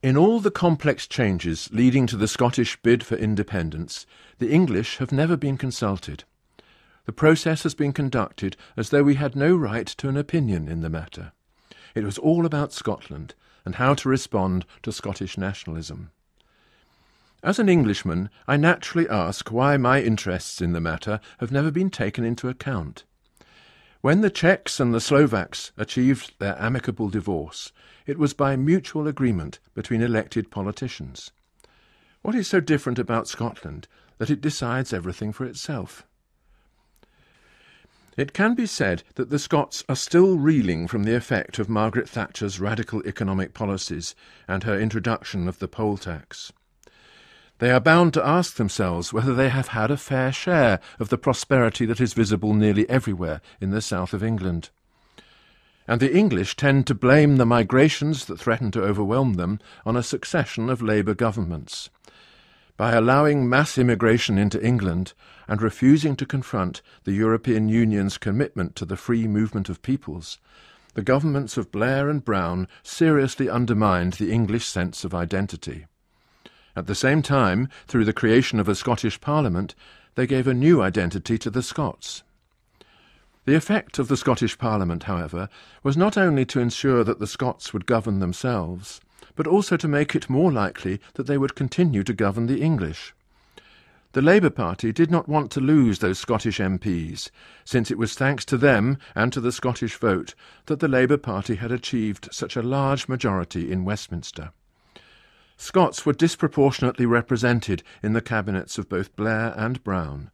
In all the complex changes leading to the Scottish bid for independence, the English have never been consulted. The process has been conducted as though we had no right to an opinion in the matter. It was all about Scotland and how to respond to Scottish nationalism. As an Englishman, I naturally ask why my interests in the matter have never been taken into account. When the Czechs and the Slovaks achieved their amicable divorce, it was by mutual agreement between elected politicians. What is so different about Scotland that it decides everything for itself? It can be said that the Scots are still reeling from the effect of Margaret Thatcher's radical economic policies and her introduction of the poll tax. They are bound to ask themselves whether they have had a fair share of the prosperity that is visible nearly everywhere in the south of England. And the English tend to blame the migrations that threaten to overwhelm them on a succession of Labour governments. By allowing mass immigration into England and refusing to confront the European Union's commitment to the free movement of peoples, the governments of Blair and Brown seriously undermined the English sense of identity. At the same time, through the creation of a Scottish Parliament, they gave a new identity to the Scots. The effect of the Scottish Parliament, however, was not only to ensure that the Scots would govern themselves, but also to make it more likely that they would continue to govern the English. The Labour Party did not want to lose those Scottish MPs, since it was thanks to them and to the Scottish vote that the Labour Party had achieved such a large majority in Westminster. Scots were disproportionately represented in the cabinets of both Blair and Brown.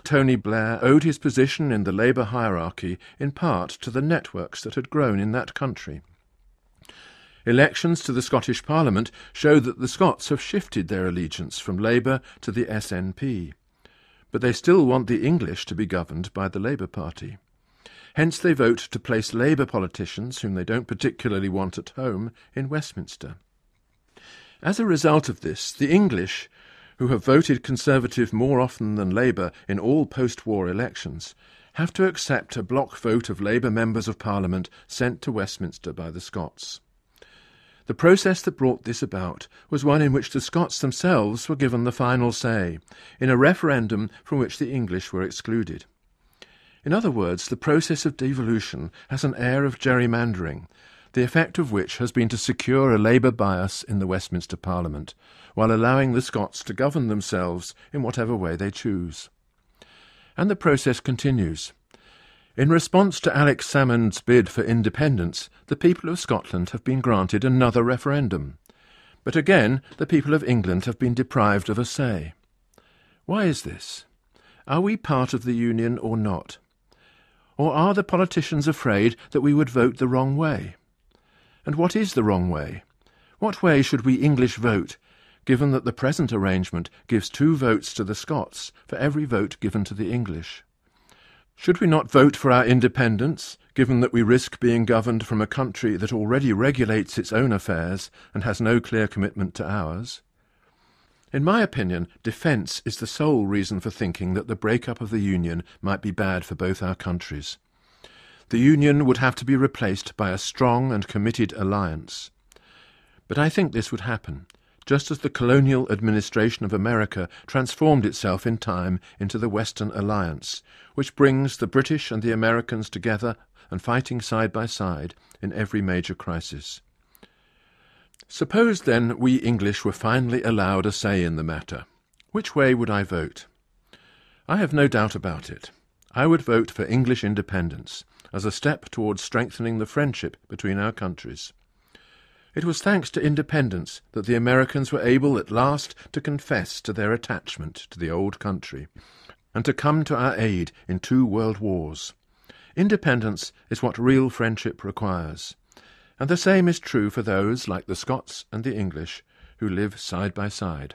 Tony Blair owed his position in the Labour hierarchy in part to the networks that had grown in that country. Elections to the Scottish Parliament show that the Scots have shifted their allegiance from Labour to the SNP, but they still want the English to be governed by the Labour Party. Hence they vote to place Labour politicians, whom they don't particularly want at home, in Westminster. As a result of this, the English, who have voted Conservative more often than Labour in all post-war elections, have to accept a block vote of Labour members of Parliament sent to Westminster by the Scots. The process that brought this about was one in which the Scots themselves were given the final say, in a referendum from which the English were excluded. In other words, the process of devolution has an air of gerrymandering, the effect of which has been to secure a Labour bias in the Westminster Parliament, while allowing the Scots to govern themselves in whatever way they choose. And the process continues. In response to Alex Salmond's bid for independence, the people of Scotland have been granted another referendum. But again, the people of England have been deprived of a say. Why is this? Are we part of the Union or not? Or are the politicians afraid that we would vote the wrong way? And what is the wrong way? What way should we English vote, given that the present arrangement gives 2 votes to the Scots for every vote given to the English? Should we not vote for our independence, given that we risk being governed from a country that already regulates its own affairs and has no clear commitment to ours? In my opinion, defence is the sole reason for thinking that the break-up of the Union might be bad for both our countries. The Union would have to be replaced by a strong and committed alliance. But I think this would happen, just as the colonial administration of America transformed itself in time into the Western Alliance, which brings the British and the Americans together and fighting side by side in every major crisis. Suppose, then, we English were finally allowed a say in the matter. Which way would I vote? I have no doubt about it. I would vote for English independence, as a step towards strengthening the friendship between our countries. It was thanks to independence that the Americans were able at last to confess to their attachment to the old country, and to come to our aid in 2 world wars. Independence is what real friendship requires, and the same is true for those, like the Scots and the English, who live side by side.